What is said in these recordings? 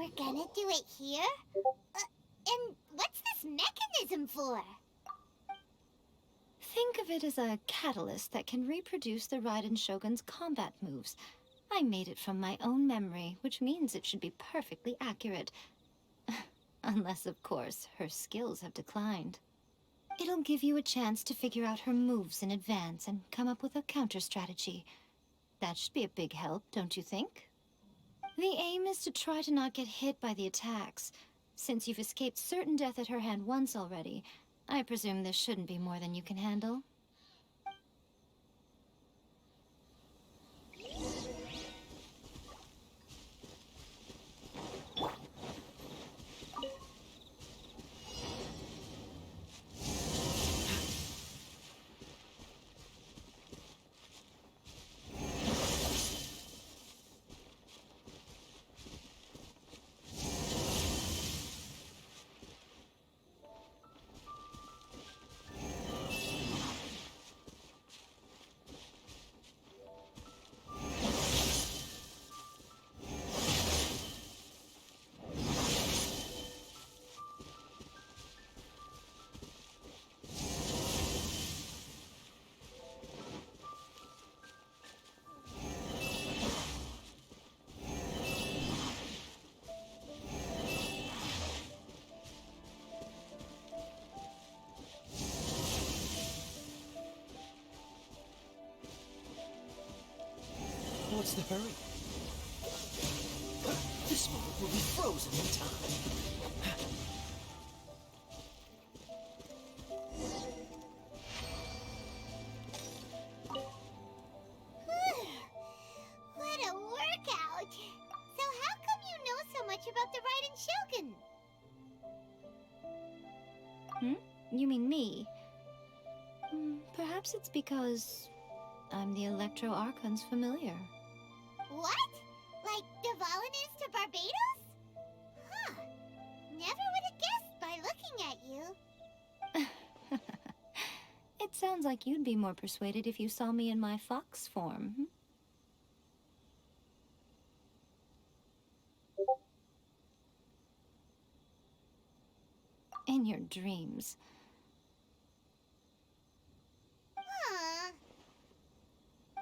We're gonna do it here? And what's this mechanism for? Think of it as a catalyst that can reproduce the Raiden Shogun's combat moves. I made it from my own memory, which means it should be perfectly accurate. Unless, of course, her skills have declined. It'll give you a chance to figure out her moves in advance and come up with a counter strategy. That should be a big help, don't you think? The aim is to try to not get hit by the attacks. Since you've escaped certain death at her hand once already, I presume this shouldn't be more than you can handle. What's the hurry? This moment will be frozen in time. What a workout! So how come you know so much about the Raiden Shogun? You mean me? Perhaps it's because I'm the Electro Archon's familiar. What? Like Dvalin is to Barbados? Huh. Never would have guessed by looking at you. It sounds like you'd be more persuaded if you saw me in my fox form. In your dreams.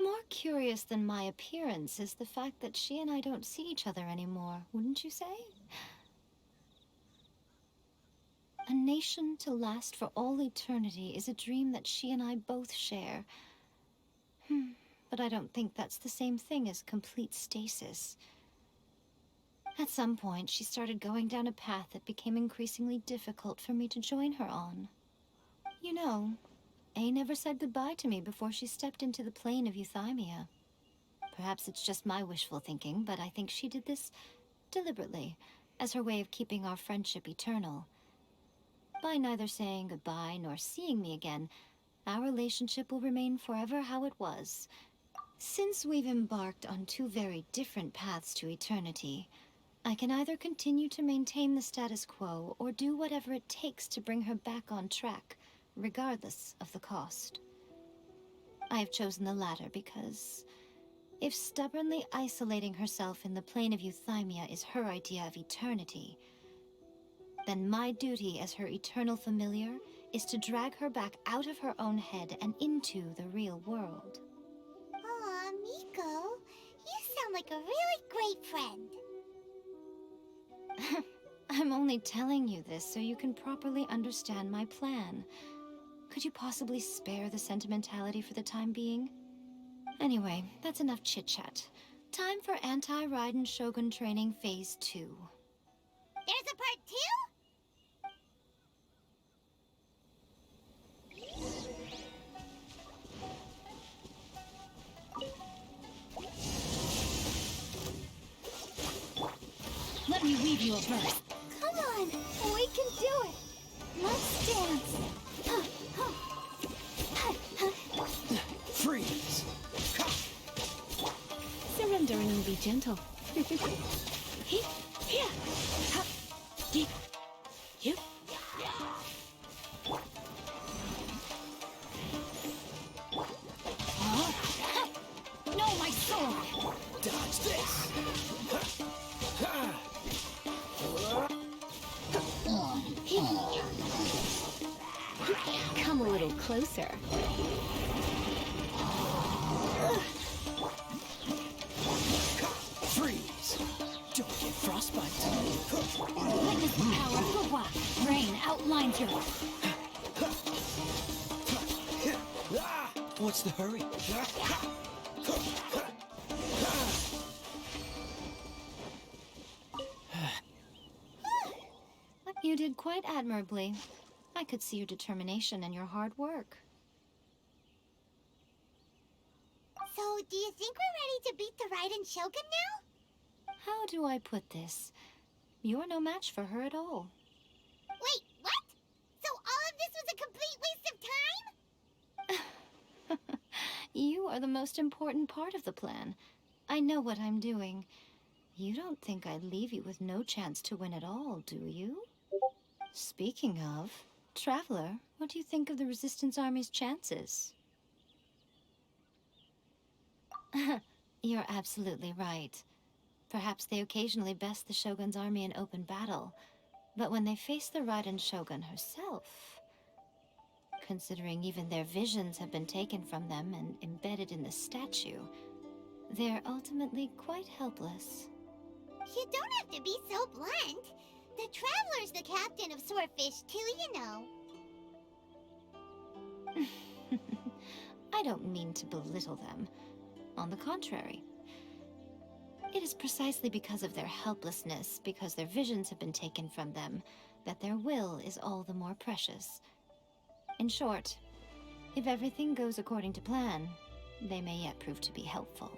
More curious than my appearance is the fact that she and I don't see each other anymore, wouldn't you say? A nation to last for all eternity is a dream that she and I both share. But I don't think that's the same thing as complete stasis. At some point, she started going down a path that became increasingly difficult for me to join her on. You know, A never said goodbye to me before she stepped into the plane of Euthymia. Perhaps it's just my wishful thinking, but I think she did this deliberately, as her way of keeping our friendship eternal. By neither saying goodbye nor seeing me again, our relationship will remain forever how it was. Since we've embarked on two very different paths to eternity, I can either continue to maintain the status quo or do whatever it takes to bring her back on track, regardless of the cost. I have chosen the latter because if stubbornly isolating herself in the plane of Euthymia is her idea of eternity, then my duty as her eternal familiar is to drag her back out of her own head and into the real world. Aw, Miko, you sound like a really great friend. I'm only telling you this so you can properly understand my plan. Could you possibly spare the sentimentality for the time being? Anyway, that's enough chit-chat. Time for Anti-Raiden Shogun Training Phase 2. There's a part 2? Let me weave you a verse. Come on, we can do it. Let's dance. Freeze! Surrender and be gentle. No, my sword! Dodge this! Come a little closer. Freeze! Don't get frostbite. Witness the power of Gugwa. Rain outlines your... What's the hurry? You did quite admirably. I could see your determination and your hard work. So, do you think we're ready to beat the Raiden Shogun now? How do I put this? You're no match for her at all. Wait, what? So all of this was a complete waste of time? You are the most important part of the plan. I know what I'm doing. You don't think I'd leave you with no chance to win at all, do you? Speaking of, Traveler, what do you think of the Resistance Army's chances? You're absolutely right. Perhaps they occasionally best the Shogun's army in open battle, but when they face the Raiden Shogun herself... Considering even their visions have been taken from them and embedded in the statue, they're ultimately quite helpless. You don't have to be so blunt. The Traveler's the captain of Swordfish too, you know. I don't mean to belittle them. On the contrary. It is precisely because of their helplessness, because their visions have been taken from them, that their will is all the more precious. In short, if everything goes according to plan, they may yet prove to be helpful.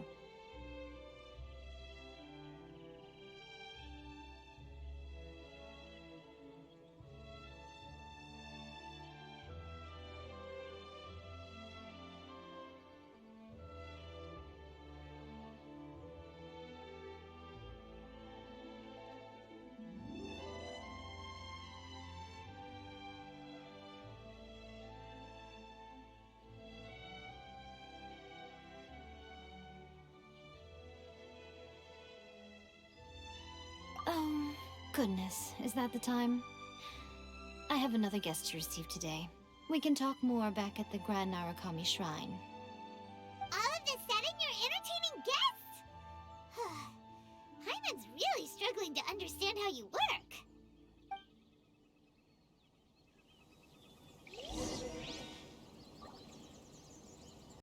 Oh, goodness. Is that the time? I have another guest to receive today. We can talk more back at the Grand Narukami Shrine.